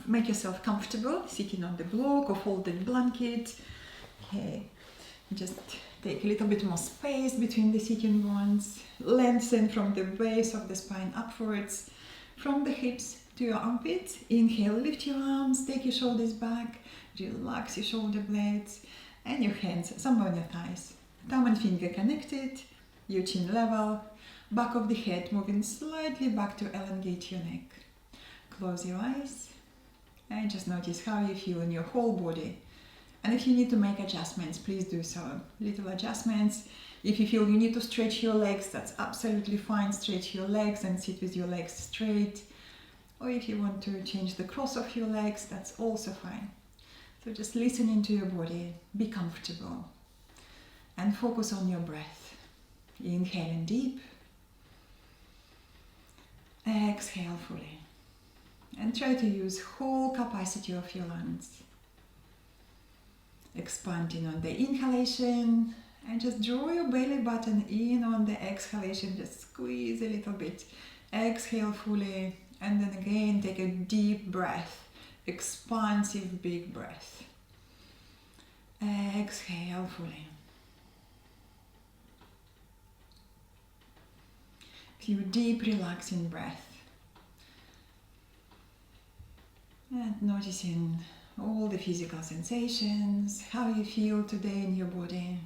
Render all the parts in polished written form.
Make yourself comfortable, sitting on the block or folded blanket. Okay, just take a little bit more space between the sitting bones. Lengthen from the base of the spine upwards, from the hips to your armpits. Inhale, lift your arms, take your shoulders back, relax your shoulder blades and your hands somewhere on your thighs. Thumb and finger connected, your chin level, back of the head moving slightly back to elongate your neck. Close your eyes and just notice how you feel in your whole body. And if you need to make adjustments, please do so. Little adjustments. If you feel you need to stretch your legs, that's absolutely fine. Stretch your legs and sit with your legs straight. Or if you want to change the cross of your legs, that's also fine. So just listen into your body, be comfortable, and focus on your breath. Inhaling deep. Exhale fully. And try to use whole capacity of your lungs. Expanding on the inhalation and just draw your belly button in on the exhalation. Just squeeze a little bit. Exhale fully and then again take a deep breath. Expansive big breath. Exhale fully. Few deep relaxing breath. And noticing all the physical sensations, how you feel today in your body.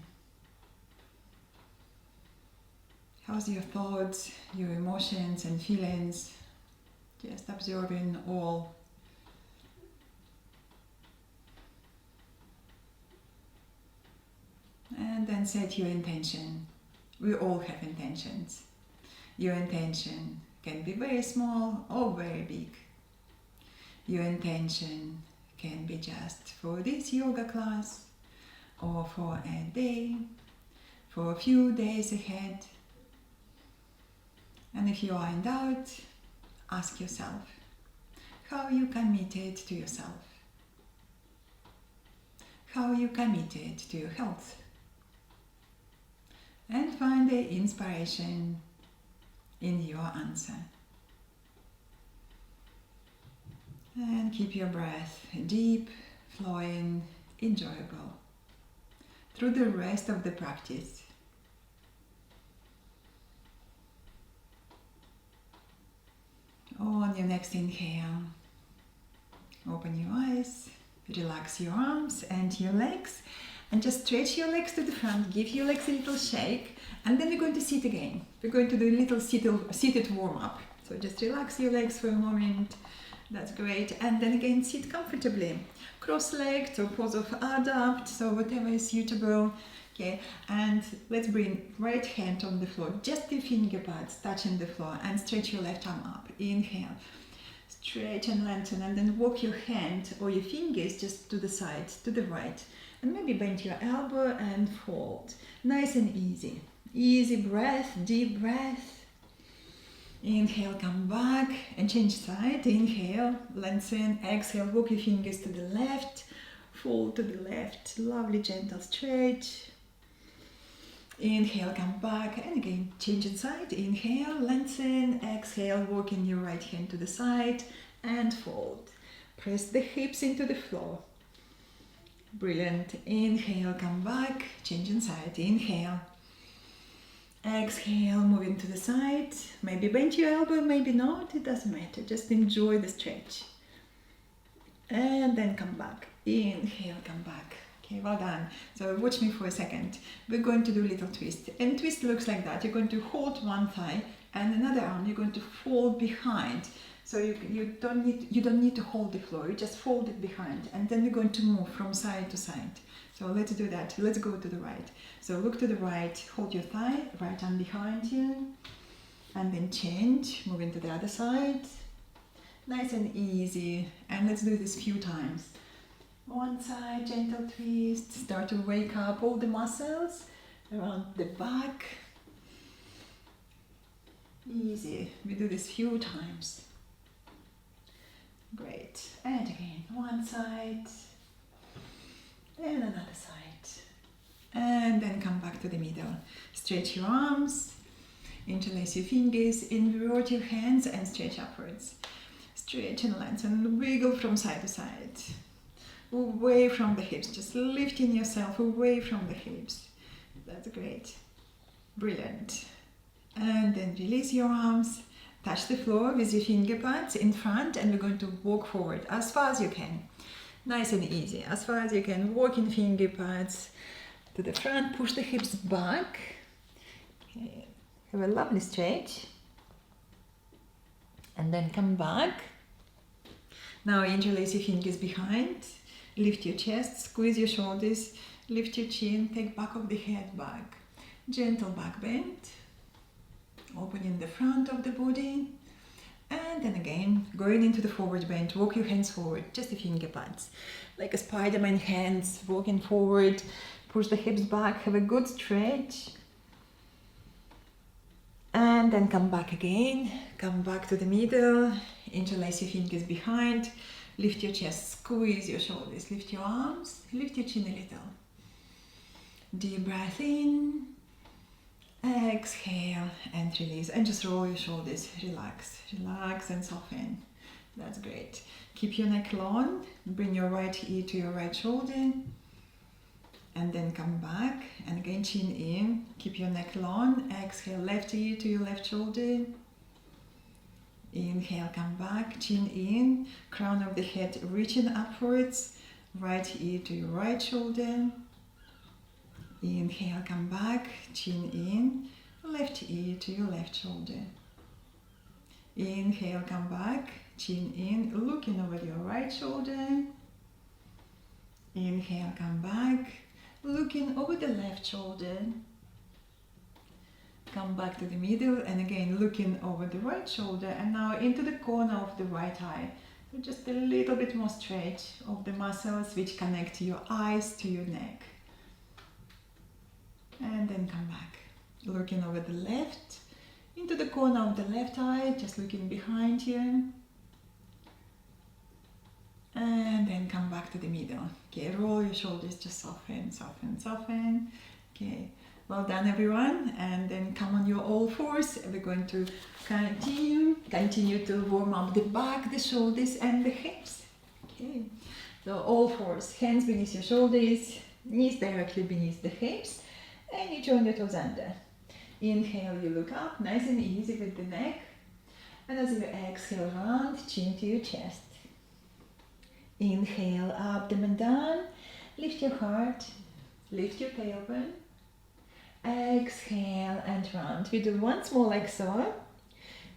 How's your thoughts, your emotions and feelings? Just observing all. And then set your intention. We all have intentions. Your intention can be very small or very big. Your intention can be just for this yoga class, or for a day, for a few days ahead. And if you are in doubt, ask yourself how you committed to yourself, how you committed to your health, and find the inspiration in your answer. And keep your breath deep, flowing, enjoyable through the rest of the practice. On your next inhale, open your eyes, relax your arms and your legs, and just stretch your legs to the front, give your legs a little shake, and then we're going to sit again. We're going to do a little seated warm-up. So just relax your legs for a moment. That's great. And then again, sit comfortably. Cross-legged or pose of adapt, so whatever is suitable. Okay, and let's bring right hand on the floor, just the finger pads touching the floor, and stretch your left arm up. Inhale, stretch and lengthen, and then walk your hand or your fingers just to the side, to the right, and maybe bend your elbow and fold. Nice and easy. Easy breath, deep breath. Inhale, come back and change side. Inhale, lengthen, exhale, walk your fingers to the left, fold to the left, lovely gentle stretch. Inhale, come back, and again, change side. Inhale, lengthen, exhale, walking your right hand to the side and fold. Press the hips into the floor. Brilliant. Inhale, come back, change side. Inhale. Exhale, moving to the side. Maybe bend your elbow, maybe not, it doesn't matter. Just enjoy the stretch. And then come back. Inhale, come back. Okay, well done. So watch me for a second. We're going to do a little twist. And twist looks like that. You're going to hold one thigh and another arm you're going to fold behind. So you don't need to hold the floor, you just fold it behind. And then we're going to move from side to side. So let's do that. Let's go to the right. So look to the right, hold your thigh, right arm behind you, and then change, moving to the other side. Nice and easy. And let's do this a few times. One side, gentle twist. Start to wake up all the muscles around the back. Easy. We do this a few times. Great. And again, one side. And another side. And then come back to the middle. Stretch your arms, interlace your fingers, invert your hands and stretch upwards. Stretch and lengthen, wiggle from side to side. Away from the hips, just lifting yourself away from the hips. That's great. Brilliant. And then release your arms. Touch the floor with your finger pads in front, and we're going to walk forward as far as you can. Nice and easy. As far as you can, walk in finger pads to the front, push the hips back. Okay. Have a lovely stretch. And then come back. Now interlace your fingers behind. Lift your chest, squeeze your shoulders, lift your chin, take back of the head back. Gentle back bend. Opening the front of the body, and then again going into the forward bend. Walk your hands forward, just the finger pads, like a Spider-Man hands, walking forward. Push the hips back, have a good stretch, and then come back again. Come back to the middle, interlace your fingers behind, lift your chest, squeeze your shoulders, lift your arms, lift your chin a little. Deep breath in. Exhale and release, and just roll your shoulders. Relax, relax and soften. That's great. Keep your neck long. Bring your right ear to your right shoulder, and then come back. And again, chin in. Keep your neck long. Exhale, left ear to your left shoulder. Inhale, come back. Chin in. Crown of the head reaching upwards. Right ear to your right shoulder. Inhale, come back, chin in, left ear to your left shoulder. Inhale, come back, chin in, looking over your right shoulder. Inhale, come back, looking over the left shoulder. Come back to the middle, and again looking over the right shoulder, and now into the corner of the right eye. So just a little bit more stretch of the muscles which connect your eyes to your neck. And then come back, looking over the left, into the corner of the left eye, just looking behind you. And then come back to the middle. Okay, roll your shoulders, just soften, soften, soften. Okay, well done everyone. And then come on your all fours. We're going to continue to warm up the back, the shoulders and the hips. Okay, so all fours, hands beneath your shoulders, knees directly beneath the hips. And you join the toes under. Inhale, you look up, nice and easy with the neck. And as you exhale, round, chin to your chest. Inhale, abdomen down, lift your heart, lift your tailbone. Exhale and round. We do once more like so.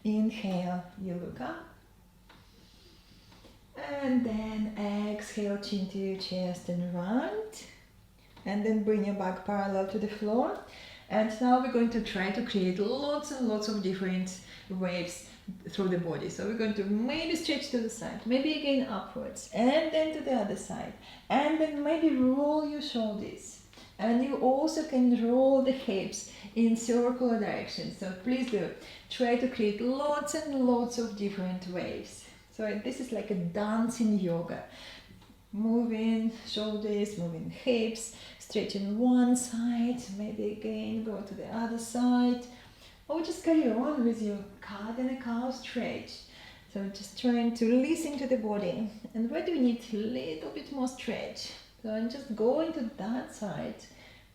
Inhale, you look up. And then exhale, chin to your chest and round. And then bring your back parallel to the floor. And now we're going to try to create lots and lots of different waves through the body. So we're going to maybe stretch to the side, maybe again upwards, and then to the other side. And then maybe roll your shoulders. And you also can roll the hips in circular direction. So please do try to create lots and lots of different waves. So this is like a dancing yoga. Moving shoulders, moving hips, stretching one side, maybe again go to the other side, or just carry on with your cat and a cow stretch. So just trying to listen to the body. And where do we need a little bit more stretch? So I'm just going to that side,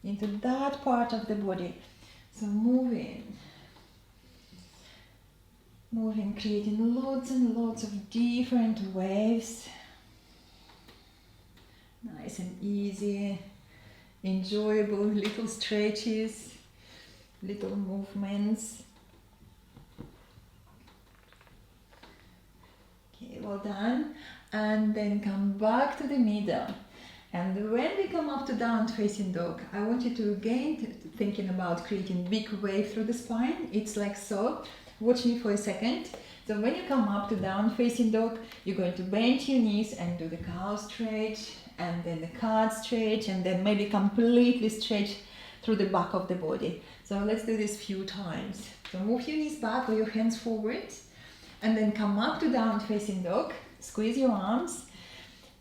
into that part of the body. So moving, creating lots and lots of different waves. Nice and easy, enjoyable little stretches, little movements. Okay, well done. And then come back to the middle. And when we come up to down facing dog, I want you to again thinking about creating big wave through the spine. It's like so. Watch me for a second. So when you come up to down facing dog, you're going to bend your knees and do the cow stretch, and then the cat stretch, and then maybe completely stretch through the back of the body. So let's do this a few times. So move your knees back or your hands forward, and then come up to down facing dog. Squeeze your arms,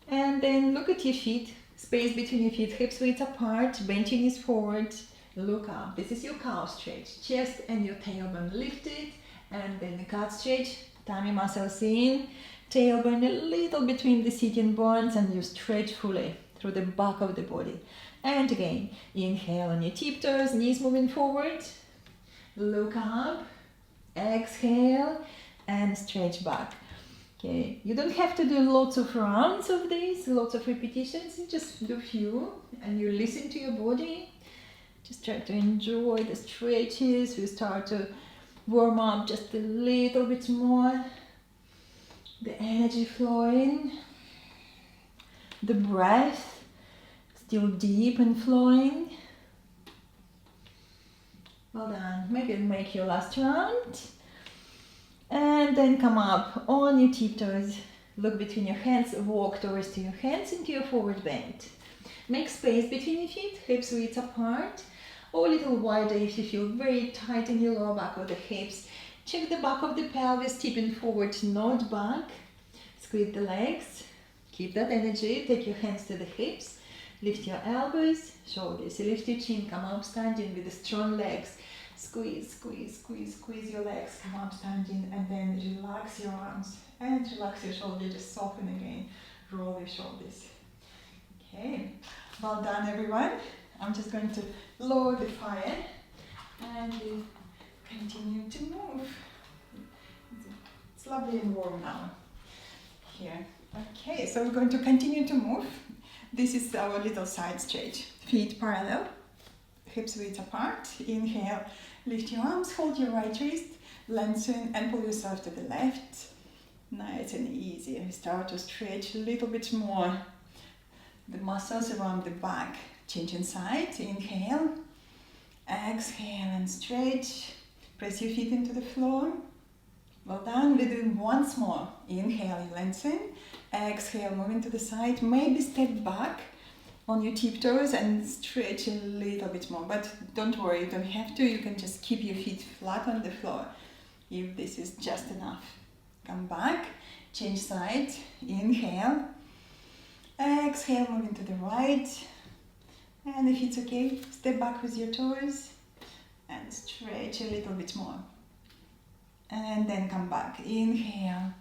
and then look at your feet. Space between your feet, hips width apart, bend your knees forward, look up. This is your cow stretch. Chest and your tailbone lifted, and then the cat stretch, Tummy muscles in, tailbone a little between the sitting bones, and you stretch fully through the back of the body. And again, inhale on your tiptoes, knees moving forward. Look up, exhale, and stretch back. Okay, you don't have to do lots of rounds of this, lots of repetitions, you just do a few, and you listen to your body. Just try to enjoy the stretches. We start to warm up just a little bit more. The energy flowing, the breath still deep and flowing. Well done. Maybe make your last round. And then come up on your tiptoes. Look between your hands, walk towards your hands into your forward bend. Make space between your feet, hips width apart, or a little wider if you feel very tight in your lower back or the hips. Check the back of the pelvis, tipping forward, not back. Squeeze the legs, keep that energy, take your hands to the hips, lift your elbows, shoulders, lift your chin, come up standing with the strong legs. Squeeze, squeeze, squeeze, squeeze your legs, come up standing, and then relax your arms and relax your shoulders, just soften again, roll your shoulders. Okay, well done everyone. I'm just going to lower the fire and continue to move. It's lovely and warm now here. Okay, so we're going to continue to move. This is our little side stretch. Feet parallel, hips width apart. Inhale, lift your arms, hold your right wrist, lengthen and pull yourself to the left. Nice and easy. Start to stretch a little bit more the muscles around the back. Changing side. Inhale, exhale and stretch. Press your feet into the floor. Well done. We're doing once more. Inhale, you lengthen. Exhale, moving to the side. Maybe step back on your tiptoes and stretch a little bit more. But don't worry, you don't have to. You can just keep your feet flat on the floor if this is just enough. Come back. Change side. Inhale. Exhale, moving to the right. And if it's okay, step back with your toes and stretch a little bit more. And then come back. Inhale.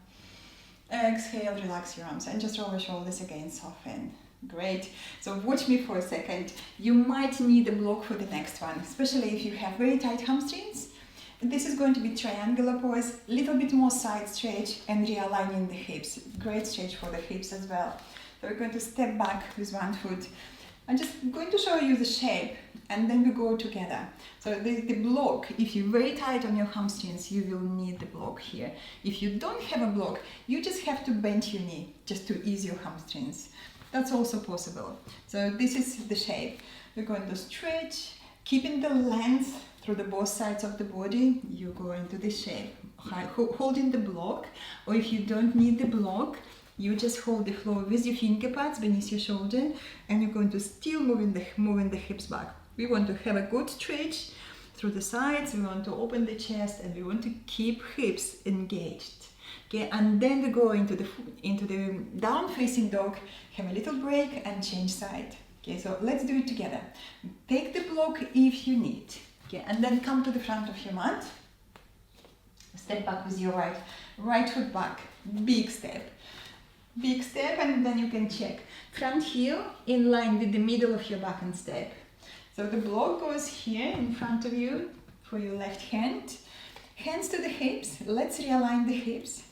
Exhale, relax your arms and just roll your shoulders again, soften. Great. So watch me for a second. You might need a block for the next one, especially if you have very tight hamstrings. This is going to be triangular pose, little bit more side stretch and realigning the hips. Great stretch for the hips as well. So we're going to step back with one foot. I'm just going to show you the shape and then we go together. So the block, if you're very tight on your hamstrings, you will need the block here. If you don't have a block, you just have to bend your knee just to ease your hamstrings. That's also possible. So this is the shape. We're going to stretch, keeping the length through the both sides of the body. You go into this shape, holding the block, or if you don't need the block, you just hold the floor with your finger pads beneath your shoulder and you're going to still moving the hips back. We want to have a good stretch through the sides, we want to open the chest and we want to keep hips engaged. Okay, and then we go into the down facing dog, have a little break and change side. Okay, so let's do it together. Take the block if you need. Okay, and then come to the front of your mat. Step back with your right foot back, big step. Big step and then you can check front heel in line with the middle of your back and step. So the block goes here in front of you for your left hand. Hands to the hips. Let's realign the hips.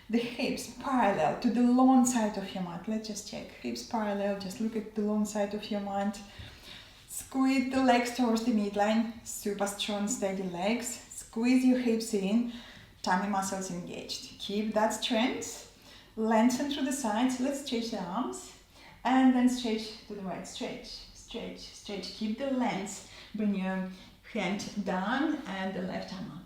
The hips parallel to the long side of your mat. Let's just check. Hips parallel. Just look at the long side of your mat. Squeeze the legs towards the midline. Super strong, steady legs. Squeeze your hips in. Tummy muscles engaged. Keep that strength. Lengthen through the sides. Let's stretch the arms and then stretch to the right. Stretch, stretch, stretch. Keep the length. Bring your hand down and the left arm up.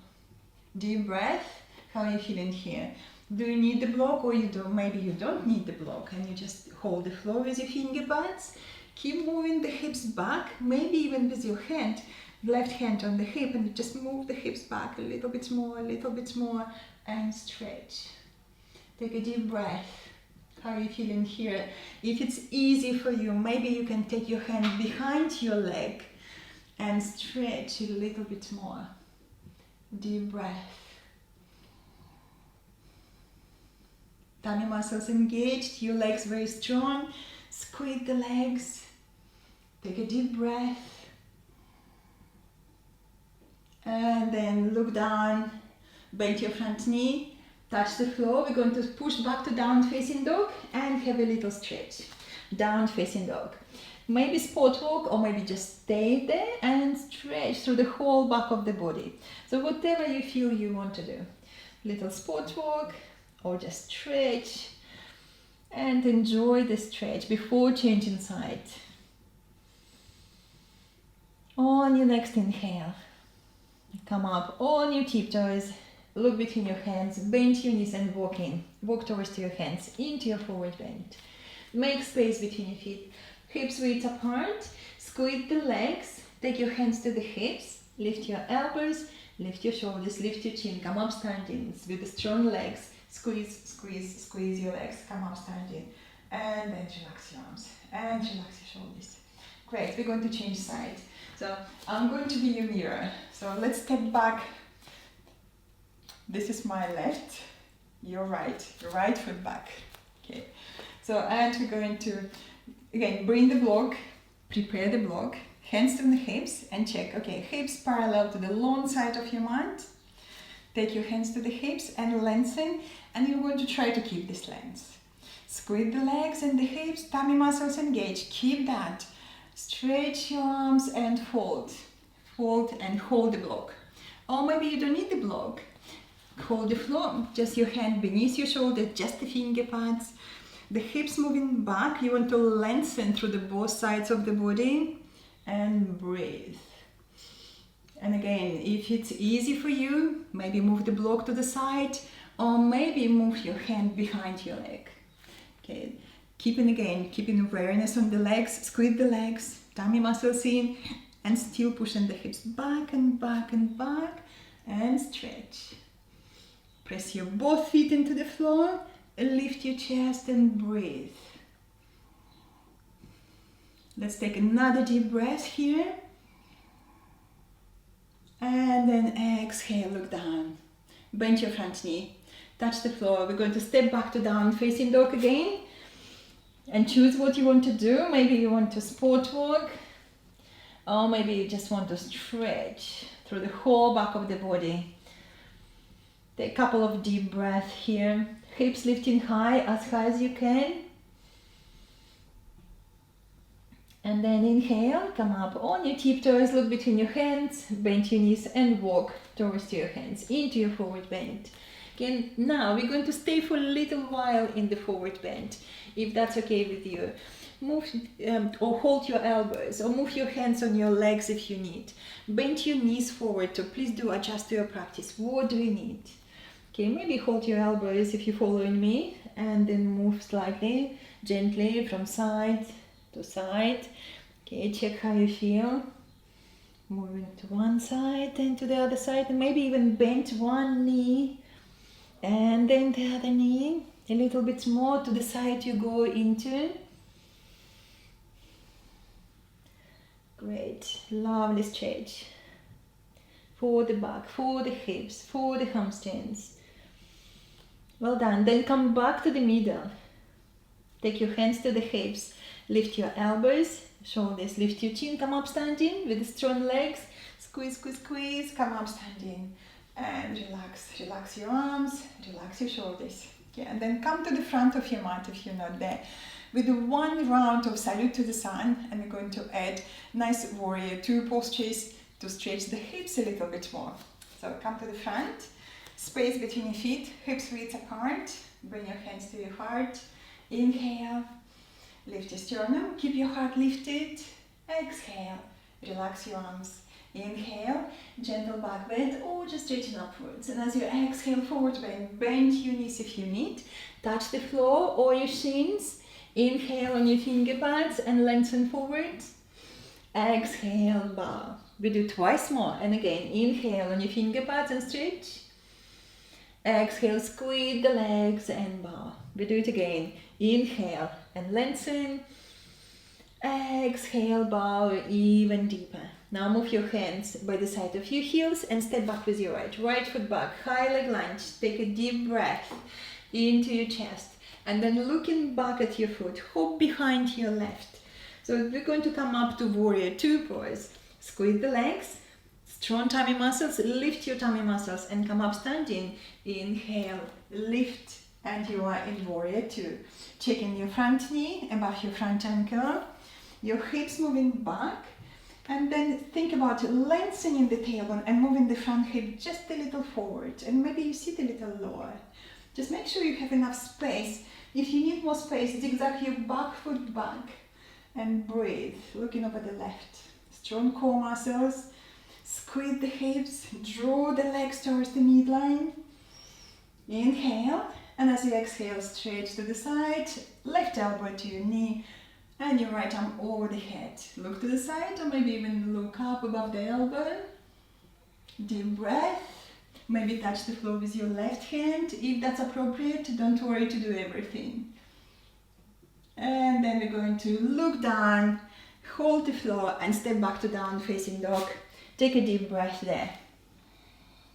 Deep breath. How are you feeling here? Do you need the block or you don't? Maybe you don't need the block and you just hold the floor with your finger pads. Keep moving the hips back, maybe even with your hand, left hand on the hip, and just move the hips back a little bit more, and stretch. Take a deep breath. How are you feeling here? If it's easy for you, maybe you can take your hand behind your leg and stretch a little bit more. Deep breath. tummy muscles engaged, your legs very strong. Squeeze the legs. Take a deep breath. And then look down, bend your front knee, touch the floor. We're going to push back to down facing dog and have a little stretch. Down facing dog. Maybe spot walk or maybe just stay there and stretch through the whole back of the body. So whatever you feel you want to do. Little spot walk or just stretch and enjoy the stretch before changing side. On your next inhale, come up on your tiptoes, look between your hands, bend your knees and walk in. Walk towards your hands into your forward bend. Make space between your feet. Hips width apart, squeeze the legs, take your hands to the hips, lift your elbows, lift your shoulders, lift your chin, come up standing with the strong legs, squeeze, squeeze, squeeze your legs, come up standing, and then relax your arms, and relax your shoulders. Great, we're going to change side. So I'm going to be your mirror, so let's step back. This is my left, your right foot back. Okay, so and we're going to again, bring the block, prepare the block, hands to the hips and check, okay, hips parallel to the long side of your mat. Take your hands to the hips and lengthen, and you're going to try to keep this length. Squeeze the legs and the hips, tummy muscles engaged, keep that. Stretch your arms and fold. Fold and hold the block. Or maybe you don't need the block. Hold the floor, just your hand beneath your shoulder, just the finger pads. The hips moving back, you want to lengthen through the both sides of the body and breathe. And again, if it's easy for you, maybe move the block to the side or maybe move your hand behind your leg. Okay, keeping awareness on the legs, squeeze the legs, tummy muscles in and still pushing the hips back and back and back and stretch. Press your both feet into the floor. Lift your chest and breathe. Let's take another deep breath here. And then exhale, look down. Bend your front knee. Touch the floor. We're going to step back to down facing dog again. And choose what you want to do. Maybe you want to sport walk. Or maybe you just want to stretch through the whole back of the body. Take a couple of deep breaths here. Hips lifting high as you can. And then inhale, come up on your tiptoes, look between your hands, bend your knees and walk towards your hands into your forward bend. Again, now we're going to stay for a little while in the forward bend, if that's okay with you. Move or hold your elbows or move your hands on your legs if you need. Bend your knees forward, so please do adjust to your practice. What do you need? Okay, maybe hold your elbows if you're following me and then move slightly, gently from side to side. Okay, check how you feel. Moving to one side and to the other side, and maybe even bend one knee and then the other knee. A little bit more to the side you go into. Great, lovely stretch. For the back, for the hips, for the hamstrings. Well done. Then come back to the middle. Take your hands to the hips. Lift your elbows, shoulders. Lift your chin. Come up standing with the strong legs. Squeeze, squeeze, squeeze. Come up standing. And relax. Relax your arms. Relax your shoulders. Okay, and then come to the front of your mat if you're not there. With one round of salute to the sun. And we're going to add nice warrior two postures to stretch the hips a little bit more. So come to the front. Space between your feet, hips width apart. Bring your hands to your heart. Inhale, lift your sternum, keep your heart lifted. Exhale, relax your arms. Inhale, gentle back bend or just straighten upwards. And as you exhale, forward bend, bend your knees if you need. Touch the floor or your shins. Inhale on your finger pads and lengthen forward. Exhale, bow. We do twice more. And again, inhale on your finger pads and stretch. Exhale, squeeze the legs and bow. We do it again. Inhale and lengthen. Exhale, bow even deeper. Now move your hands by the side of your heels and step back with your right foot back. High leg lunge. Take a deep breath into your chest. and then looking back at your foot, hop behind your left. So we're going to come up to warrior two pose. Squeeze the legs, strong tummy muscles, lift your tummy muscles and come up standing. Inhale, lift, and you are in warrior two. Checking your front knee above your front ankle, your hips moving back, and then think about lengthening the tailbone and moving the front hip just a little forward, and maybe you sit a little lower. Just make sure you have enough space. If you need more space, zigzag your back foot back and breathe, looking over the left. Strong core muscles, squeeze the hips, draw the legs towards the midline. Inhale, and as you exhale, stretch to the side, left elbow to your knee, and your right arm over the head. Look to the side, or maybe even look up above the elbow. Deep breath. Maybe touch the floor with your left hand. If that's appropriate, don't worry to do everything. And then we're going to look down, hold the floor, and step back to down facing dog. Take a deep breath there.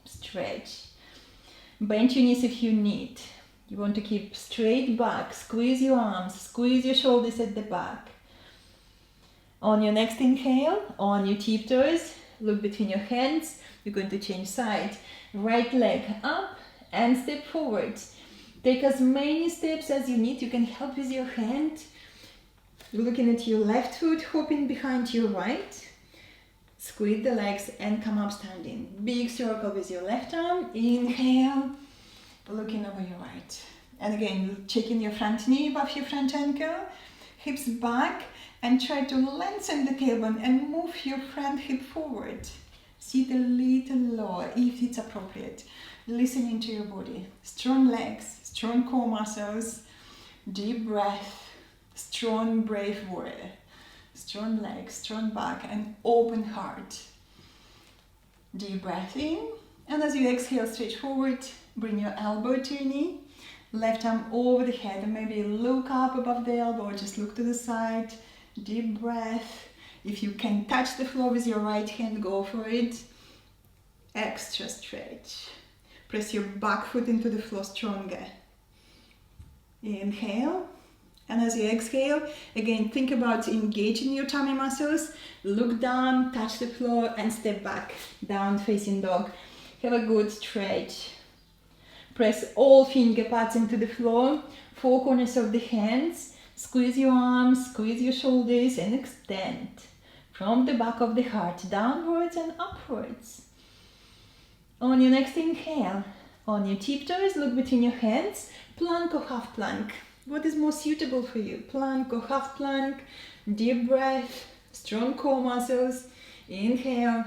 Stretch. Bend your knees if you need. You want to keep straight back, squeeze your arms, squeeze your shoulders at the back. On your next inhale, on your tiptoes, look between your hands. You're going to change side. Right leg up and step forward. Take as many steps as you need. You can help with your hand. Looking at your left foot, hopping behind your right. Squeeze the legs and come up standing. Big circle with your left arm. Inhale. Looking over your right. And again, checking your front knee above your front ankle, hips back, and try to lengthen the tailbone and move your front hip forward. Sit a little lower if it's appropriate. Listening to your body. Strong legs, strong core muscles, deep breath, strong brave warrior. Strong legs, strong back, and open heart. Deep breath in, and as you exhale, stretch forward. Bring your elbow to your knee, left arm over the head, and maybe look up above the elbow, just look to the side, deep breath. If you can touch the floor with your right hand, go for it. Extra stretch. Press your back foot into the floor stronger. Inhale, and as you exhale, again, think about engaging your tummy muscles, look down, touch the floor, and step back, down facing dog. Have a good stretch. Press all finger pads into the floor, four corners of the hands, squeeze your arms, squeeze your shoulders, and extend from the back of the heart, downwards and upwards. On your next inhale, on your tiptoes, look between your hands, plank or half plank. What is more suitable for you? Plank or half plank, deep breath, strong core muscles. Inhale,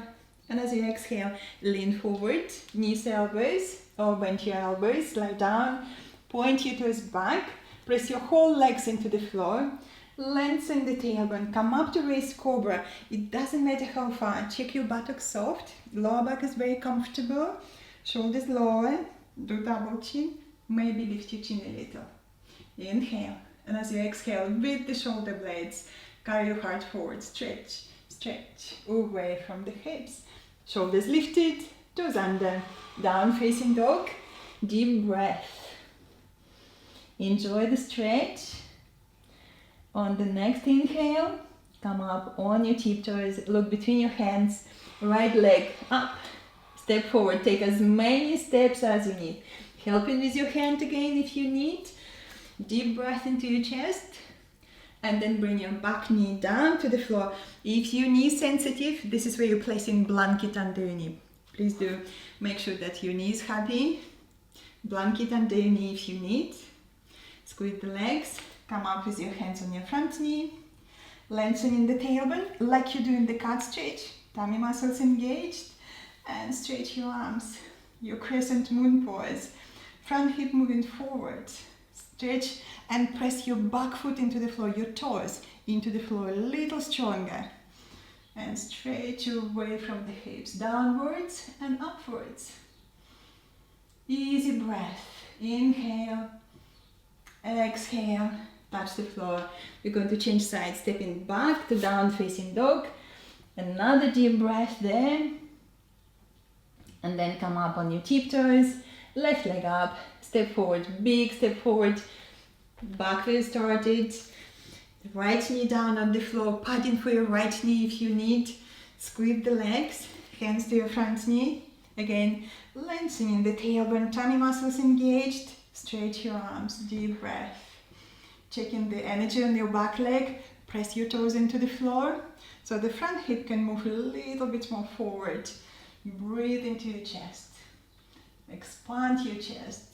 and as you exhale, lean forward, knees, elbows, or bend your elbows, lie down, point your toes back, press your whole legs into the floor, lengthen the tailbone, come up to raised cobra. It doesn't matter how far, check your buttocks soft, lower back is very comfortable, shoulders lower, do double chin, maybe lift your chin a little. Inhale, and as you exhale, with the shoulder blades, carry your heart forward, stretch, stretch, away from the hips, shoulders lifted, toes under, down facing dog, deep breath. Enjoy the stretch. On the next inhale, come up on your tiptoes, look between your hands, right leg up, step forward, take as many steps as you need. Helping with your hand again if you need. Deep breath into your chest, and then bring your back knee down to the floor. If your knee is sensitive, this is where you're placing blanket under your knee. Please do make sure that your knee is happy. Blanket under your knee if you need. Squeeze the legs, come up with your hands on your front knee, lengthening the tailbone like you do in the cat stretch. Tummy muscles engaged, and stretch your arms. Your crescent moon pose. Front hip moving forward. Stretch and press your back foot into the floor, your toes into the floor a little stronger. And stretch away from the hips, downwards and upwards. Easy breath. Inhale, exhale, touch the floor. We're going to change sides, stepping back to down facing dog. Another deep breath there. And then come up on your tiptoes, left leg up, step forward, big step forward. Back where you started. Right knee down on the floor, padding for your right knee if you need. Squeeze the legs, hands to your front knee. Again, lengthening the tailbone, tummy muscles engaged. Stretch your arms, deep breath. Checking the energy on your back leg. Press your toes into the floor. So the front hip can move a little bit more forward. Breathe into your chest. Expand your chest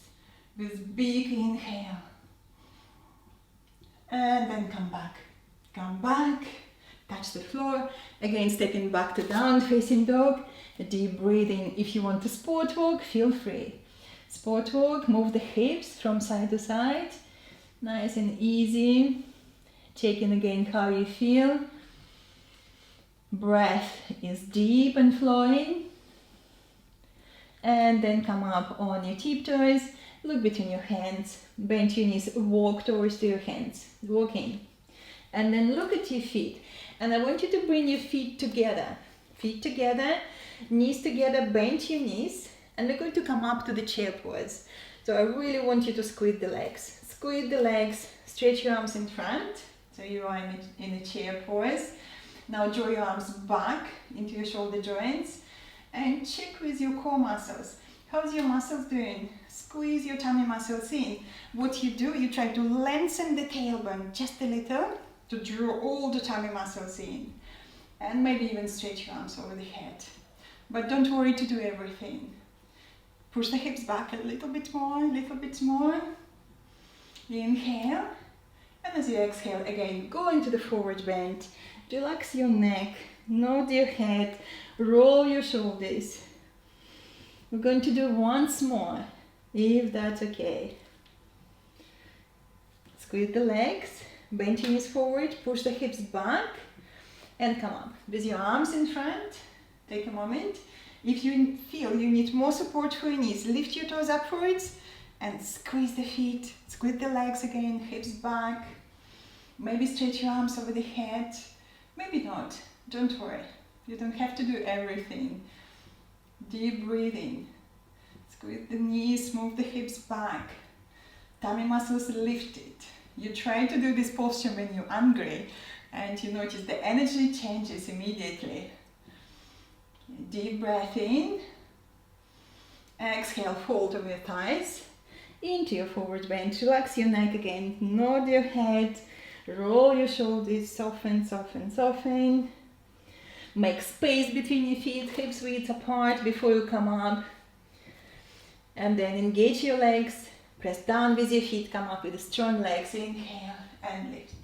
with big inhale. And then come back. Come back. Touch the floor. Again, stepping back to down facing dog. A deep breathing. If you want to sport walk, feel free. Sport walk, move the hips from side to side. Nice and easy. Checking again how you feel. Breath is deep and flowing. And then come up on your tiptoes. Look between your hands. Bend your knees. Walk towards your hands. Walk in. And then look at your feet. And I want you to bring your feet together. Feet together. Knees together. Bend your knees. And we're going to come up to the chair pose. So I really want you to squeeze the legs. Squeeze the legs. Stretch your arms in front. So you are in a chair pose. Now draw your arms back into your shoulder joints. And check with your core muscles. How's your muscles doing? Squeeze your tummy muscles in. What you do, you try to lengthen the tailbone just a little to draw all the tummy muscles in. And maybe even stretch your arms over the head. But don't worry to do everything. Push the hips back a little bit more, Inhale. And as you exhale, again, go into the forward bend. Relax your neck, nod your head, roll your shoulders. We're going to do once more, if that's okay. Squeeze the legs, bend your knees forward, push the hips back, and come up. With your arms in front, take a moment. If you feel you need more support for your knees, lift your toes upwards and squeeze the feet, squeeze the legs again, hips back. Maybe stretch your arms over the head, maybe not, don't worry. You don't have to do everything. Deep breathing. Squeeze the knees, move the hips back. Tummy muscles lifted. You try to do this posture when you're hungry and you notice the energy changes immediately. Deep breath in. Exhale, fold over your thighs. Into your forward bend. Relax your neck again. Nod your head. Roll your shoulders. Soften, soften, soften. Make space between your feet. Hips width apart before you come up. And then engage your legs. Press down with your feet. Come up with strong legs. Inhale and lift.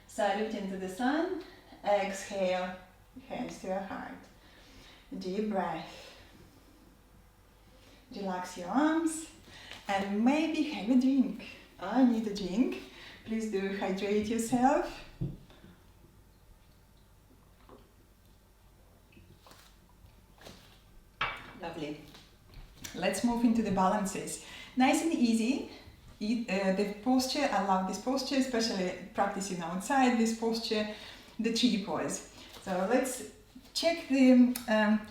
Salute into the sun. Exhale. Hands to your heart. Deep breath. Relax your arms and maybe have a drink. I need a drink. Please do hydrate yourself. Lovely. Let's move into the balances. Nice and easy. The posture, I love this posture, especially practicing outside this posture, the tree pose. So let's check the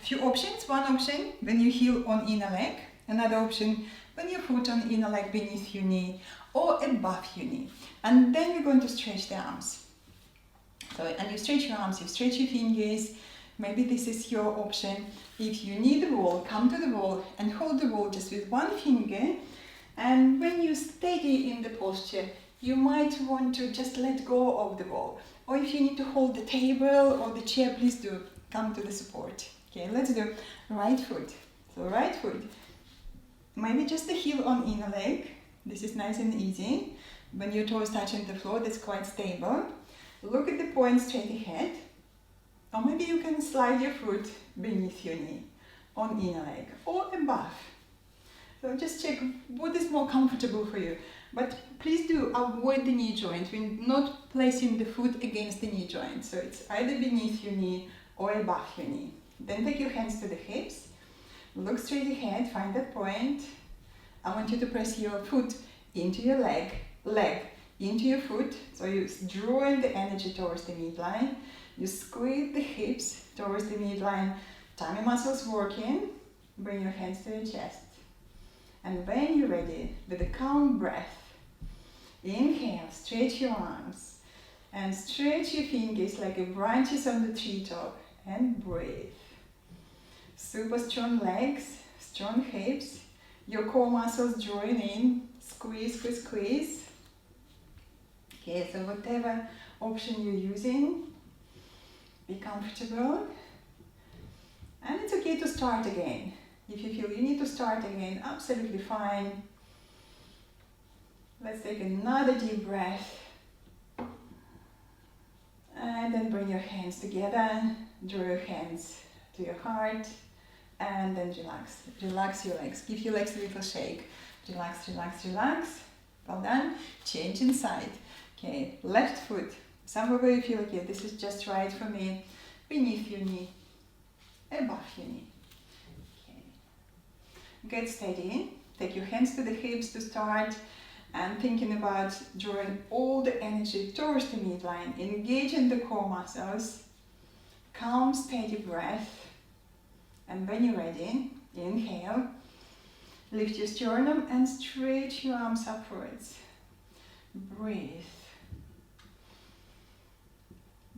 few options. One option, when you heel on inner leg. Another option, when your foot on inner leg beneath your knee or above your knee. And then you're going to stretch the arms. So, and you stretch your arms, you stretch your fingers. Maybe this is your option. If you need the wall, come to the wall and hold the wall just with one finger. And when you steady in the posture, you might want to just let go of the wall. Or if you need to hold the table or the chair, please do come to the support. Okay, let's do right foot. So right foot, maybe just the heel on inner leg. This is nice and easy. When your toes touching the floor, that's quite stable. Look at the point straight ahead. Or maybe you can slide your foot beneath your knee on inner leg or above. So just check what is more comfortable for you. But please do avoid the knee joint. We're not placing the foot against the knee joint. So it's either beneath your knee or above your knee. Then take your hands to the hips. Look straight ahead, find that point. I want you to press your foot into your leg into your foot. So you're drawing the energy towards the midline. You squeeze the hips towards the midline. Tummy muscles working. Bring your hands to your chest. And when you're ready, with a calm breath, Inhale, stretch your arms and stretch your fingers like branches on the treetop and breathe. Super strong legs, strong hips, your core muscles join in, squeeze, squeeze, squeeze. Okay, so whatever option you're using, be comfortable. And it's okay to start again. If you feel you need to start again, absolutely fine. Let's take another deep breath. And then bring your hands together, draw your hands to your heart, and then relax. Relax your legs. Give your legs a little shake. Relax, relax, relax. Well done. Change inside. Okay, left foot. Somewhere where you feel, okay, this is just right for me. Beneath your knee, above your knee. Okay. Get steady. Take your hands to the hips to start. And thinking about drawing all the energy towards the midline, engaging the core muscles, calm, steady breath. And when you're ready, inhale, lift your sternum and stretch your arms upwards. Breathe.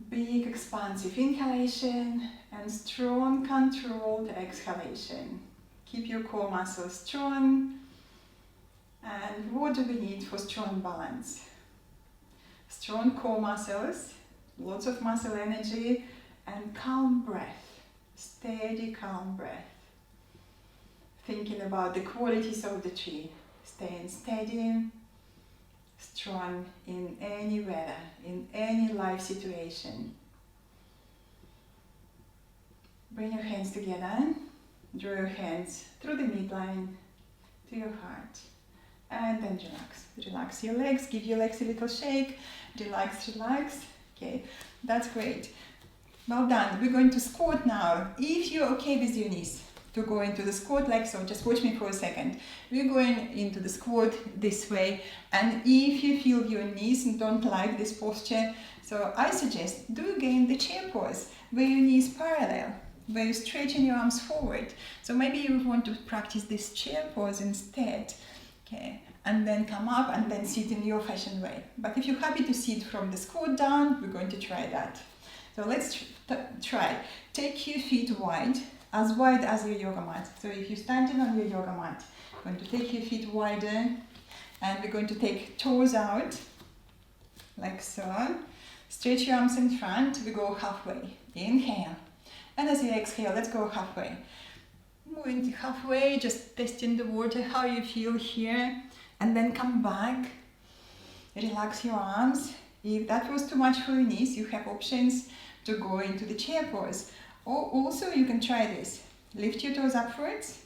Big expansive inhalation and strong controlled exhalation. Keep your core muscles strong. And what do we need for strong balance? Strong core muscles, lots of muscle energy, and calm breath. Steady, calm breath. Thinking about the qualities of the tree. Staying steady, strong in any weather, in any life situation. Bring your hands together. Draw your hands through the midline to your heart. And then relax. Relax your legs, give your legs a little shake. Relax, relax. Okay, that's great. Well done. We're going to squat now. If you're okay with your knees to go into the squat like so, just watch me for a second. We're going into the squat this way. And if you feel your knees don't like this posture, so I suggest do again the chair pose, where your knees parallel, where you're stretching your arms forward. So maybe you want to practice this chair pose instead. Okay, and then come up and then sit in your fashion way. But if you're happy to sit from the squat down, we're going to try that. So let's try. Take your feet wide as your yoga mat. So if you're standing on your yoga mat, you're going to take your feet wider and we're going to take toes out, like so. Stretch your arms in front, we go halfway. Inhale. And as you exhale, let's go halfway. Moving to halfway, just testing the water, how you feel here, and then come back. Relax your arms. If that was too much for your knees, you have options to go into the chair pose. Or also you can try this. Lift your toes upwards,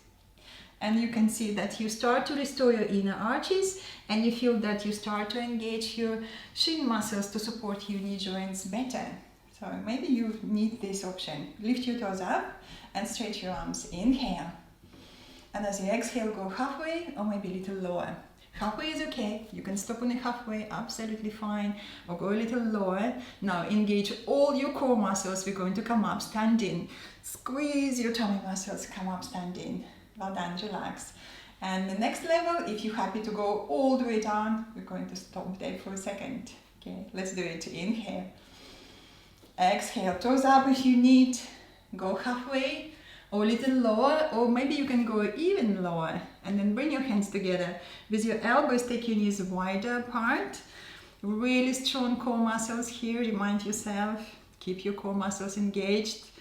and you can see that you start to restore your inner arches, and you feel that you start to engage your shin muscles to support your knee joints better. So maybe you need this option. Lift your toes up and stretch your arms. Inhale. And as you exhale, go halfway or maybe a little lower. Halfway is okay. You can stop on the halfway, absolutely fine. Or go a little lower. Now engage all your core muscles. We're going to come up, standing. Squeeze your tummy muscles, come up, standing. Well done, relax. And the next level, if you're happy to go all the way down, we're going to stop there for a second. Okay, let's do it. Inhale. Exhale, toes up if you need. Go halfway or a little lower, or maybe you can go even lower. And then bring your hands together. With your elbows, take your knees wider apart. Really strong core muscles here. Remind yourself, keep your core muscles engaged.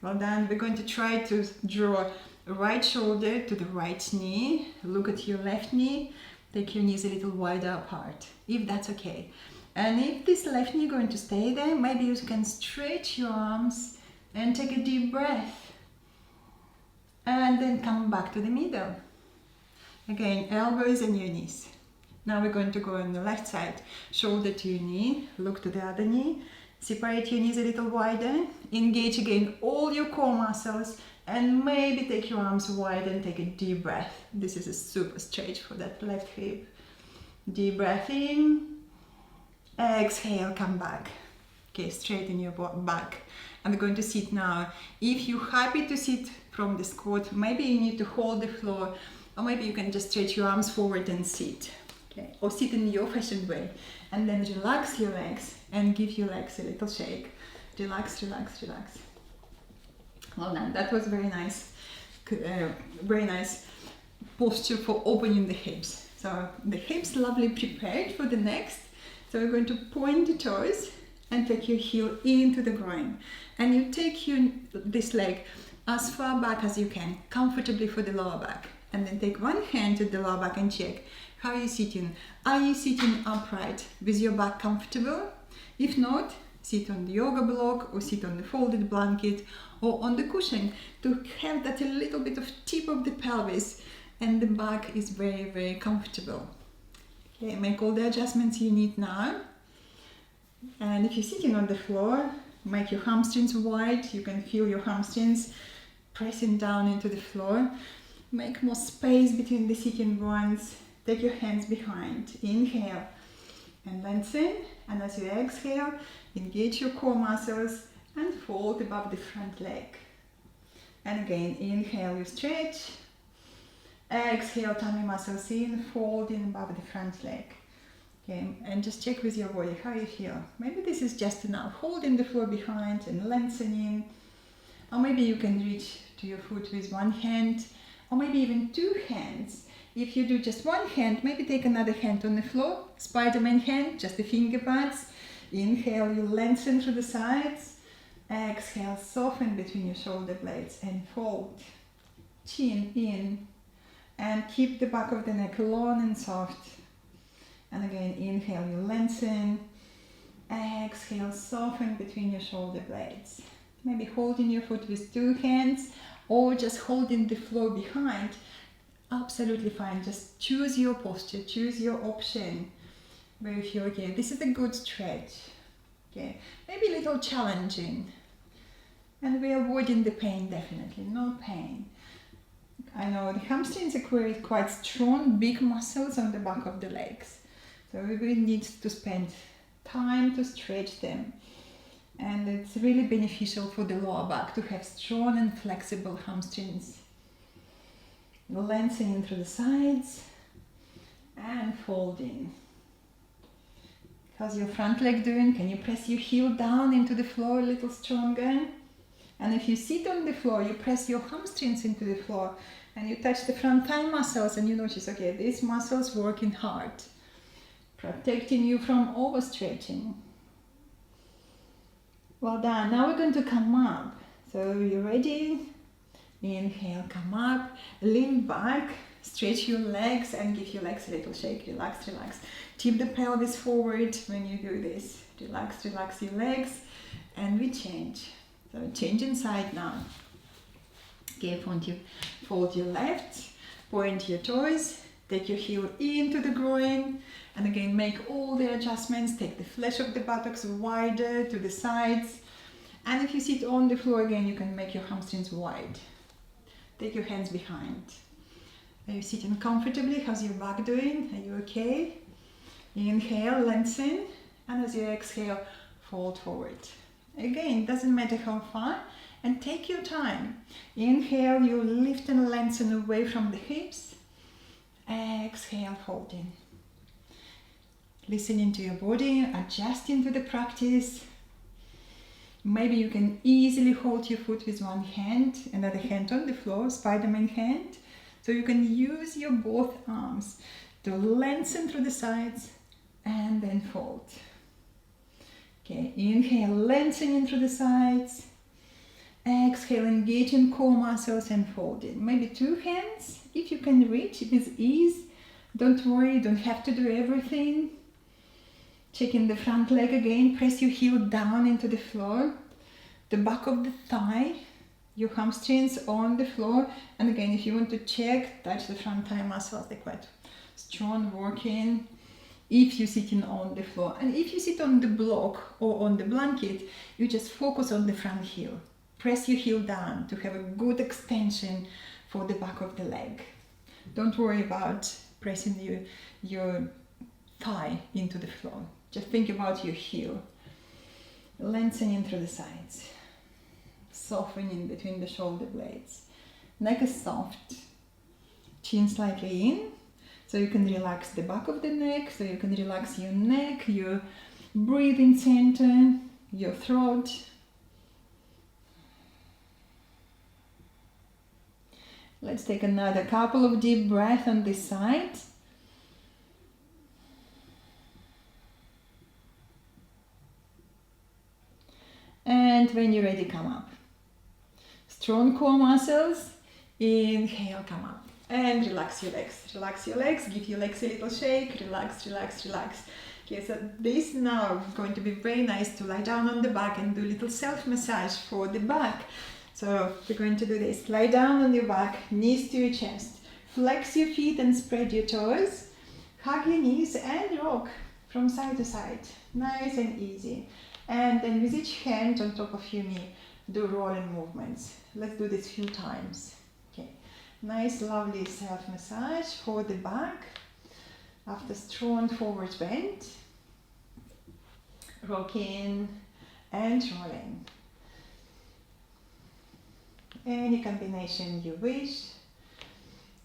Well done. We're going to try to draw right shoulder to the right knee. Look at your left knee. Take your knees a little wider apart, if that's okay. And if this left knee is going to stay there, maybe you can stretch your arms and take a deep breath. And then come back to the middle. Again, elbows and your knees. Now we're going to go on the left side. Shoulder to your knee, look to the other knee. Separate your knees a little wider. Engage again all your core muscles. And maybe take your arms wide and take a deep breath. This is a super stretch for that left hip. Deep breath in. Exhale, come back. Okay, straighten your back. And we're going to sit now. If you're happy to sit from the squat, maybe you need to hold the floor, or maybe you can just stretch your arms forward and sit. Okay, or sit in your fashioned way, and then relax your legs and give your legs a little shake. Relax, relax, relax. Well done. That was very nice posture for opening the hips. So the hips lovely prepared for the next. So we're going to point the toes and take your heel into the groin, and you take this leg as far back as you can, comfortably for the lower back, and then take one hand to the lower back and check how you're sitting. Are you sitting upright with your back comfortable? If not, sit on the yoga block or sit on the folded blanket or on the cushion to have that a little bit of tip of the pelvis and the back is very, very comfortable. Okay, make all the adjustments you need now. And if you're sitting on the floor, make your hamstrings wide. You can feel your hamstrings pressing down into the floor. Make more space between the sitting bones. Take your hands behind. Inhale and lengthen. And as you exhale, engage your core muscles and fold above the front leg. And again, inhale, you stretch. Exhale, tummy muscles in, folding above the front leg. Okay, and just check with your body how you feel. Maybe this is just enough. Holding the floor behind and lengthening. Or maybe you can reach to your foot with one hand, or maybe even two hands. If you do just one hand, maybe take another hand on the floor, Spider-Man hand, just the finger pads. Inhale, you lengthen through the sides. Exhale, soften between your shoulder blades and fold. Chin in, and keep the back of the neck long and soft. And again, inhale, you lengthen. Exhale, soften between your shoulder blades. Maybe holding your foot with two hands or just holding the floor behind. Absolutely fine. Just choose your posture, choose your option where you feel okay. This is a good stretch. Okay, maybe a little challenging. And we're avoiding the pain, definitely. No pain. I know the hamstrings are quite strong, big muscles on the back of the legs. So we really need to spend time to stretch them. And it's really beneficial for the lower back to have strong and flexible hamstrings. Lengthening through the sides and folding. How's your front leg doing? Can you press your heel down into the floor a little stronger? And if you sit on the floor, you press your hamstrings into the floor and you touch the front thigh muscles and you notice, okay, these muscles working hard, protecting you from overstretching. Well done. Now we're going to come up. So you ready? Inhale, come up, lean back, stretch your legs and give your legs a little shake. Relax, relax. Tip the pelvis forward when you do this. Relax, relax your legs, and we change. So changing side now. Okay, fold your left, point your toes, take your heel into the groin, and again make all the adjustments. Take the flesh of the buttocks wider to the sides, and if you sit on the floor again, you can make your hamstrings wide. Take your hands behind. Are you sitting comfortably? How's your back doing? Are you okay? Inhale, lengthen, and as you exhale, fold forward. Again, doesn't matter how far, and take your time. Inhale, you lift and lengthen away from the hips. Exhale, folding. Listening to your body, adjusting to the practice. Maybe you can easily hold your foot with one hand, another hand on the floor, Spider-Man hand. So you can use your both arms to lengthen through the sides and then fold. Okay, inhale, lengthening through the sides. Exhale, engaging core muscles and folding. Maybe two hands, if you can reach with ease. Don't worry, you don't have to do everything. Checking the front leg again, press your heel down into the floor. The back of the thigh, your hamstrings on the floor. And again, if you want to check, touch the front thigh muscles, they're quite strong, working. If you're sitting on the floor, and if you sit on the block or on the blanket, you just focus on the front heel. Press your heel down to have a good extension for the back of the leg. Don't worry about pressing your thigh into the floor. Just think about your heel. Lengthening through the sides. Softening between the shoulder blades. Neck is soft. Chin slightly in. So you can relax the back of the neck, so you can relax your neck, your breathing center, your throat. Let's take another couple of deep breaths on this side. And when you're ready, come up. Strong core muscles. Inhale, come up. And relax your legs. Relax your legs. Give your legs a little shake. Relax, relax, relax. Okay, so this now is going to be very nice to lie down on the back and do a little self-massage for the back. So we're going to do this. Lie down on your back, knees to your chest. Flex your feet and spread your toes. Hug your knees and rock from side to side. Nice and easy. And then with each hand on top of your knee, do rolling movements. Let's do this a few times. Okay. Nice, lovely self-massage for the back. After strong forward bend. Rocking and rolling. Any combination you wish.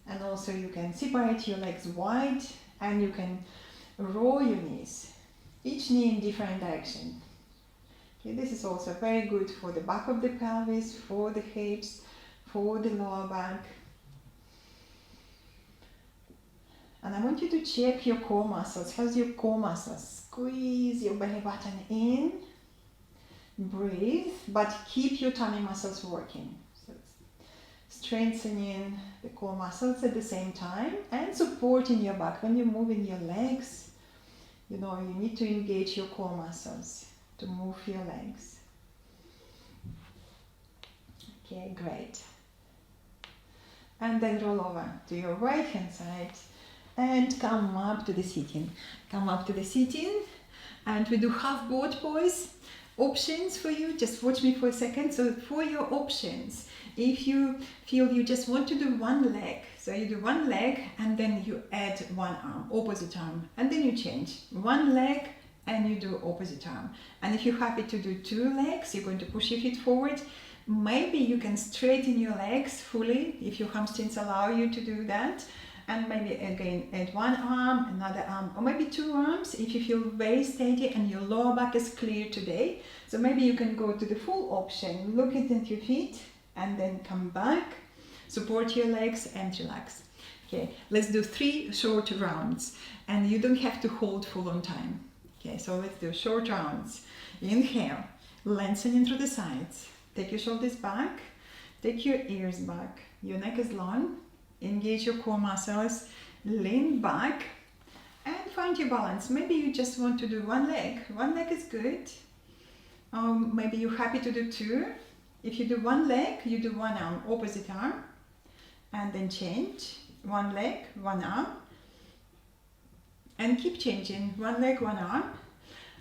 And also you can separate your legs wide and you can roll your knees. Each knee in different direction. Okay, this is also very good for the back of the pelvis, for the hips, for the lower back. And I want you to check your core muscles. How's your core muscles? Squeeze your belly button in. Breathe, but keep your tummy muscles working. So strengthening the core muscles at the same time and supporting your back. When you're moving your legs, you know, you need to engage your core muscles to move your legs. Okay, great. And then roll over to your right hand side and come up to the sitting. Come up to the sitting and we do half boat pose. Options for you, just watch me for a second. So for your options, if you feel you just want to do one leg, so you do one leg and then you add one arm, opposite arm, and then you change one leg and you do opposite arm. And if you're happy to do two legs, you're going to push your feet forward. Maybe you can straighten your legs fully if your hamstrings allow you to do that. And maybe again add one arm, another arm, or maybe two arms if you feel very steady and your lower back is clear today. So maybe you can go to the full option, look at your feet and then come back, support your legs and relax. Okay, let's do 3 short rounds and you don't have to hold for a long time. Okay, so let's do short rounds. Inhale, lengthening through the sides. Take your shoulders back, take your ears back, your neck is long. Engage your core muscles, lean back and find your balance. Maybe you just want to do one leg. One leg is good. Maybe you're happy to do 2. If you do one leg, you do one arm, opposite arm, and then change. One leg, one arm, and keep changing. One leg, one arm.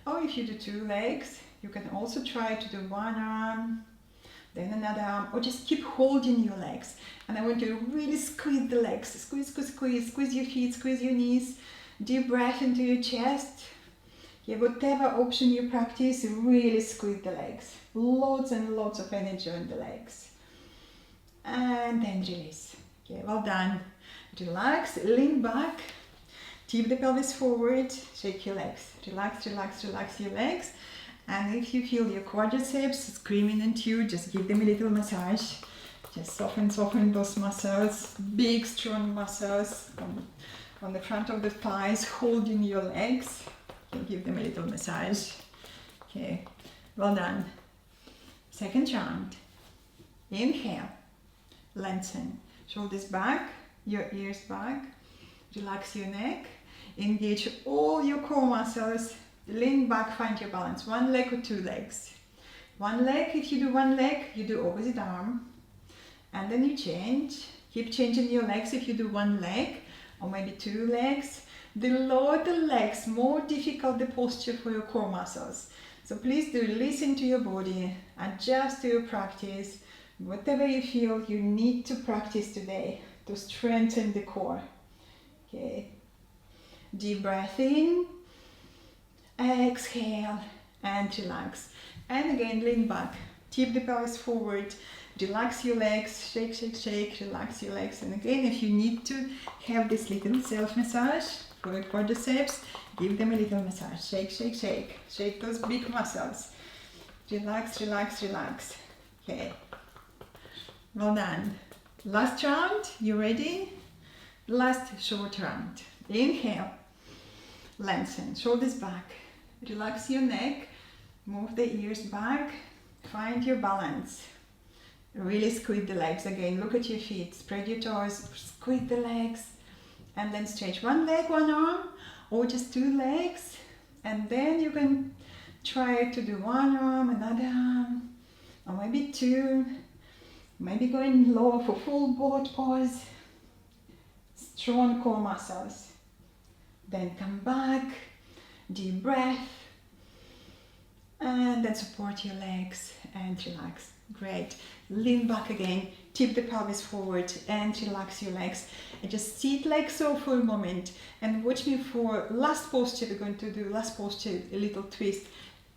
Or if you do 2 legs, you can also try to do one arm, then another arm, or just keep holding your legs. And I want you to really squeeze the legs. Squeeze, squeeze, squeeze. Squeeze your feet, squeeze your knees. Deep breath into your chest. Yeah, whatever option you practice, really squeeze the legs. Lots and lots of energy on the legs. And then release. Okay, well done. Relax, lean back. Tip the pelvis forward. Shake your legs. Relax, relax, relax your legs. And if you feel your quadriceps screaming at you, just give them a little massage. Just soften those muscles, big strong muscles on the front of the thighs, holding your legs. Okay, give them a little massage. Okay, well done. Second round. Inhale, lengthen, shoulders back, your ears back. Relax your neck, engage all your core muscles. Lean back, find your balance. One leg or 2 legs. One leg, if you do one leg, you do opposite arm. And then you change. Keep changing your legs if you do one leg or maybe 2 legs. The lower the legs, more difficult the posture for your core muscles. So please do listen to your body, adjust to your practice. Whatever you feel you need to practice today to strengthen the core. Okay. Deep breath in. Exhale and relax. And again, lean back. Tip the pelvis forward. Relax your legs, shake, shake, shake, relax your legs. And again, if you need to have this little self-massage for your quadriceps, give them a little massage. Shake, shake, shake. Shake those big muscles. Relax, relax, relax. Okay. Well done. Last round, you ready? Last short round. Inhale. Lengthen, shoulders back. Relax your neck. Move the ears back. Find your balance. Really squeeze the legs again. Look at your feet. Spread your toes. Squeeze the legs. And then stretch one leg, one arm, or just two legs. And then you can try to do one arm, another arm, or maybe two. Maybe going lower for full boat pose. Strong core muscles. Then come back. Deep breath. And then support your legs and relax. Great. Lean back again, tip the pelvis forward and relax your legs. And just sit like so for a moment and watch me for last posture. We're going to do last posture, a little twist,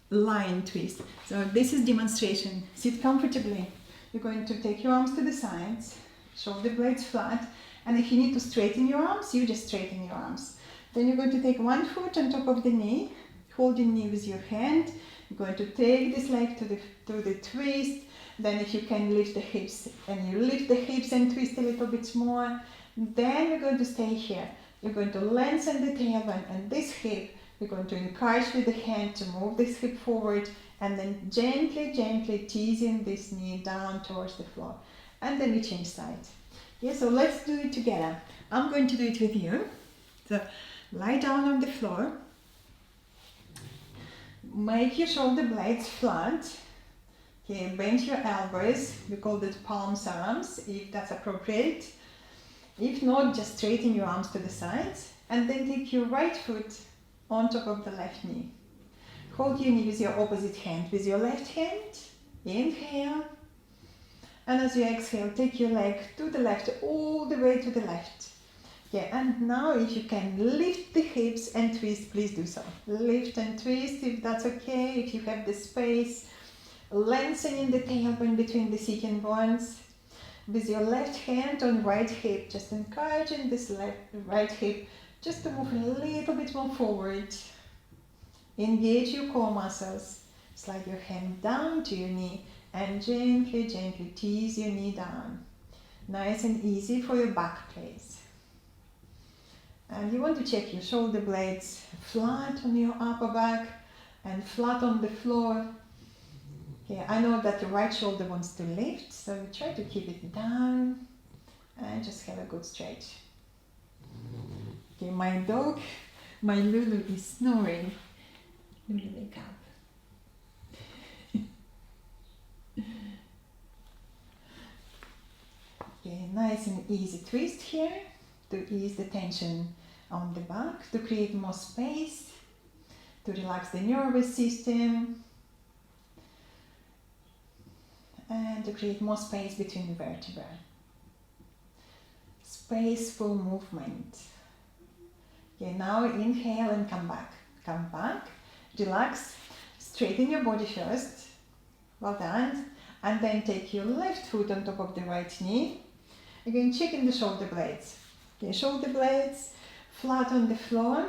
lion twist. So this is demonstration. Sit comfortably. You're going to take your arms to the sides, shoulder blades flat, and if you need to straighten your arms, you just straighten your arms. Then you're going to take one foot on top of the knee, hold your knee with your hand. You're going to take this leg to the twist. Then if you can lift the hips, and you lift the hips and twist a little bit more, then you're going to stay here. You're going to lengthen the tailbone and this hip. You're going to encourage with the hand to move this hip forward and then gently, gently teasing this knee down towards the floor. And then you change sides. Yeah, so let's do it together. I'm going to do it with you. So lie down on the floor. Make your shoulder blades flat. Okay, bend your elbows, we call it palms arms, if that's appropriate. If not, just straighten your arms to the sides and then take your right foot on top of the left knee. Hold your knee with your opposite hand. With your left hand, inhale. And as you exhale, take your leg to the left, all the way to the left. Yeah, and now if you can lift the hips and twist, please do so. Lift and twist if that's okay, if you have the space. Lengthening the tailbone between the sitting bones. With your left hand on right hip, just encouraging this right hip just to move a little bit more forward. Engage your core muscles. Slide your hand down to your knee and gently, gently tease your knee down. Nice and easy for your back, please. And you want to check your shoulder blades flat on your upper back and flat on the floor. Okay, I know that the right shoulder wants to lift, so try to keep it down and just have a good stretch. Okay, my dog, my Lulu, is snoring. Lulu, wake up. Okay, nice and easy twist here to ease the tension on the back, to create more space, to relax the nervous system, and to create more space between the vertebrae. Space for movement. Okay, now inhale and come back. Come back, relax, straighten your body first. Well done. And then take your left foot on top of the right knee. Again, checking the shoulder blades. Okay, shoulder blades flat on the floor.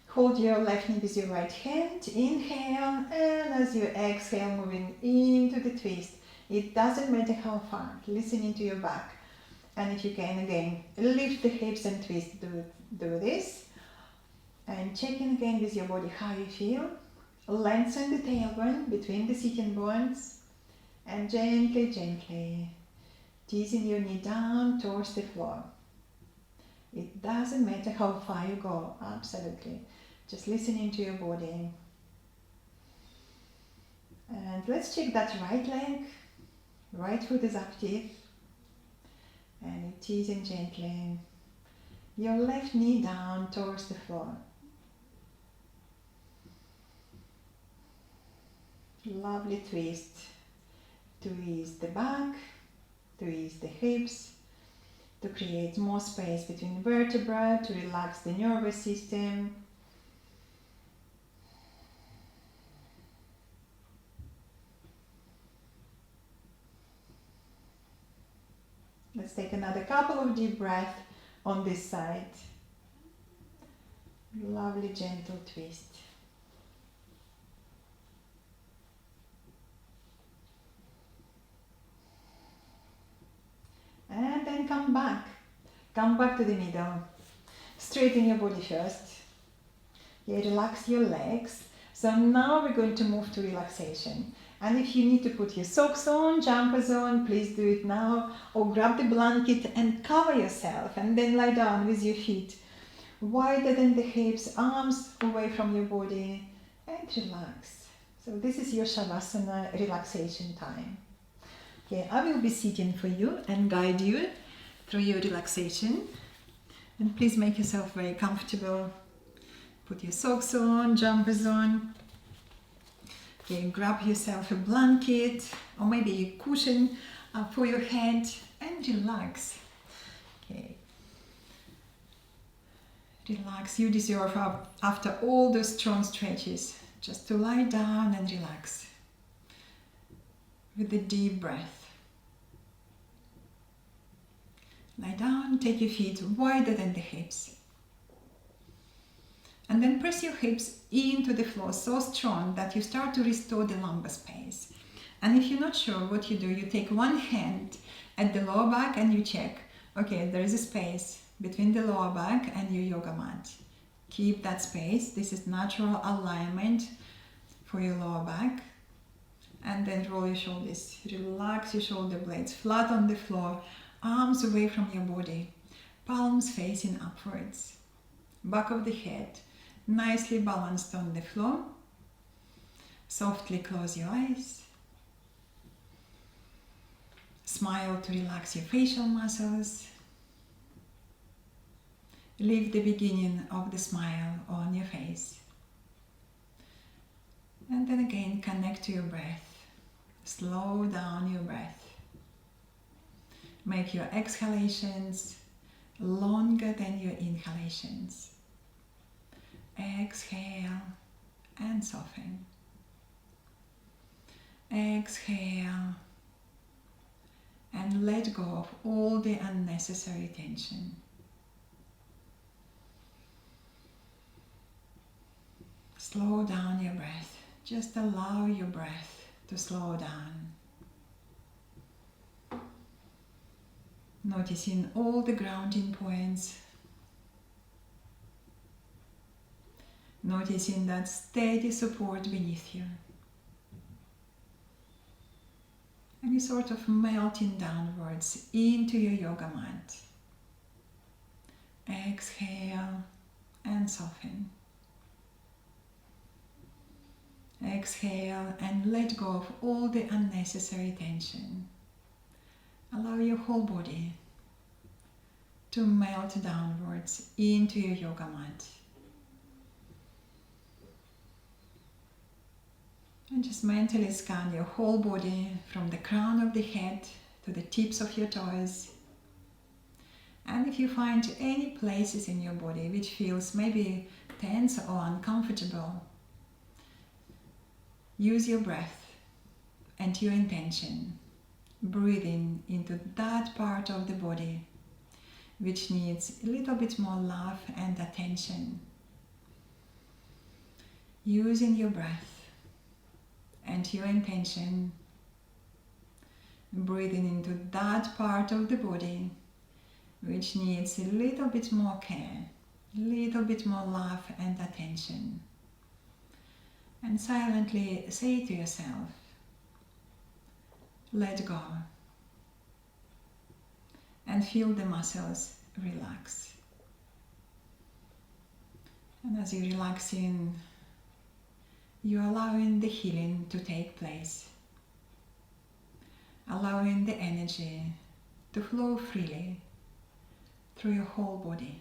Hold your left knee with your right hand, inhale, and as you exhale, moving into the twist. It doesn't matter how far, listening to your back. And if you can, again, lift the hips and twist, do this. And checking again with your body how you feel. Lengthen the tailbone between the sitting bones. And gently, gently, teasing your knee down towards the floor. It doesn't matter how far you go, absolutely. Just listening to your body. And let's check that right leg. Right foot is active. And teasing gently. Your left knee down towards the floor. Lovely twist. To ease the back, to ease the hips, to create more space between vertebrae, to relax the nervous system. Let's take another couple of deep breaths on this side. Lovely gentle twist. And then come back. Come back to the middle. Straighten your body first. Okay, relax your legs. So now we're going to move to relaxation. And if you need to put your socks on, jumpers on, please do it now. Or grab the blanket and cover yourself. And then lie down with your feet wider than the hips, arms away from your body. And relax. So this is your Shavasana relaxation time. Okay, I will be sitting for you and guide you through your relaxation. And please make yourself very comfortable. Put your socks on, jumpers on. Okay, grab yourself a blanket or maybe a cushion for your head and relax. Okay. Relax. You deserve, after all those strong stretches, just to lie down and relax with a deep breath. Lie down, take your feet wider than the hips. And then press your hips into the floor so strong that you start to restore the lumbar space. And if you're not sure what you do, you take one hand at the lower back and you check, okay, there is a space between the lower back and your yoga mat. Keep that space. This is natural alignment for your lower back. And then roll your shoulders. Relax your shoulder blades flat on the floor. Arms away from your body, palms facing upwards, back of the head nicely balanced on the floor. Softly close your eyes. Smile to relax your facial muscles. Leave the beginning of the smile on your face. And then again connect to your breath. Slow down your breath. Make your exhalations longer than your inhalations. Exhale and soften. Exhale and let go of all the unnecessary tension. Slow down your breath. Just allow your breath to slow down. Noticing all the grounding points. Noticing that steady support beneath you. And you're sort of melting downwards into your yoga mat. Exhale and soften. Exhale and let go of all the unnecessary tension. Allow your whole body to melt downwards into your yoga mat. And just mentally scan your whole body from the crown of the head to the tips of your toes. And if you find any places in your body which feels maybe tense or uncomfortable, use your breath and your intention. Breathing into that part of the body which needs a little bit more love and attention. Using your breath and your intention, breathing into that part of the body which needs a little bit more care, a little bit more love and attention. And silently say to yourself, let go. And feel the muscles relax. And as you're relaxing, you're allowing the healing to take place. Allowing the energy to flow freely through your whole body.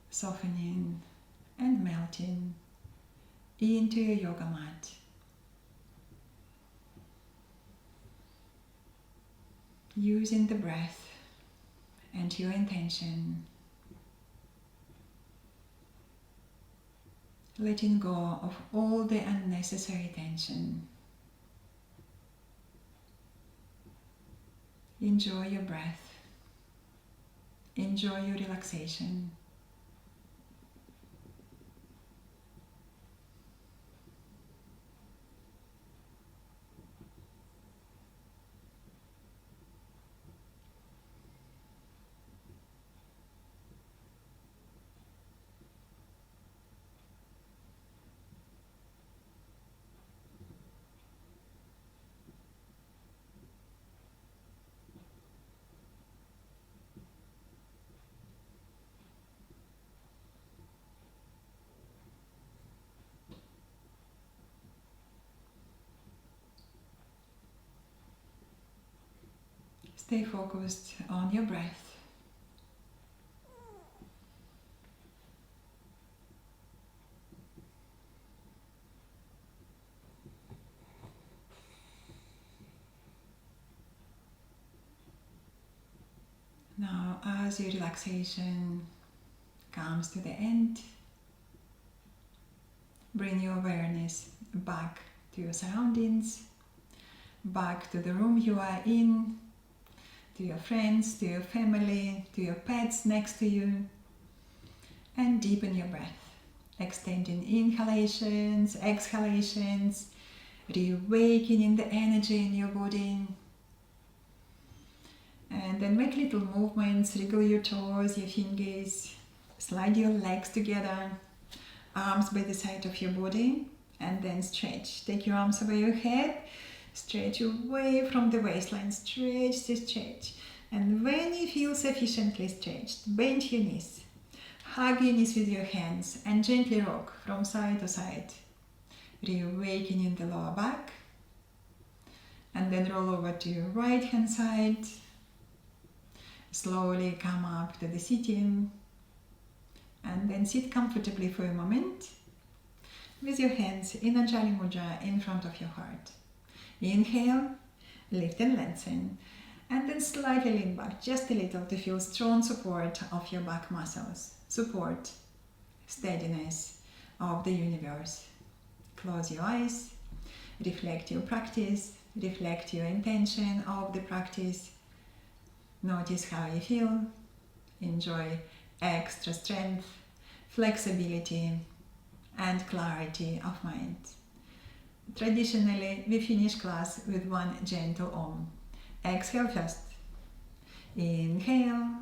Softening and melting into your yoga mat. Using the breath and your intention, letting go of all the unnecessary tension. Enjoy your breath. Enjoy your relaxation. Stay focused on your breath. Now, as your relaxation comes to the end, bring your awareness back to your surroundings, back to the room you are in, to your friends, to your family, to your pets next to you, and deepen your breath, extending inhalations, exhalations, reawakening the energy in your body. And then make little movements, wriggle your toes, your fingers, slide your legs together, arms by the side of your body, and then stretch. Take your arms over your head, stretch away from the waistline, stretch. And when you feel sufficiently stretched, bend your knees, hug your knees with your hands, and gently rock from side to side, reawakening the lower back. And then roll over to your right hand side. Slowly come up to the sitting, and then sit comfortably for a moment with your hands in Anjali Mudra in front of your heart. Inhale, lift and lengthen, and then slightly lean back just a little to feel strong support of your back muscles. Support, steadiness of the universe. Close your eyes, reflect your practice, reflect your intention of the practice. Notice how you feel. Enjoy extra strength, flexibility, and clarity of mind. Traditionally, we finish class with one gentle Om. Exhale first. Inhale.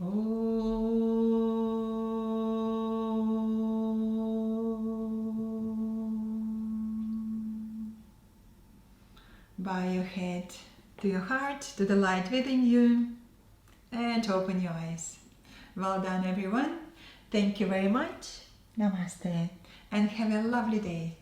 Om. Bow your head to your heart, to the light within you, and open your eyes. Well done, everyone. Thank you very much. Namaste, and have a lovely day.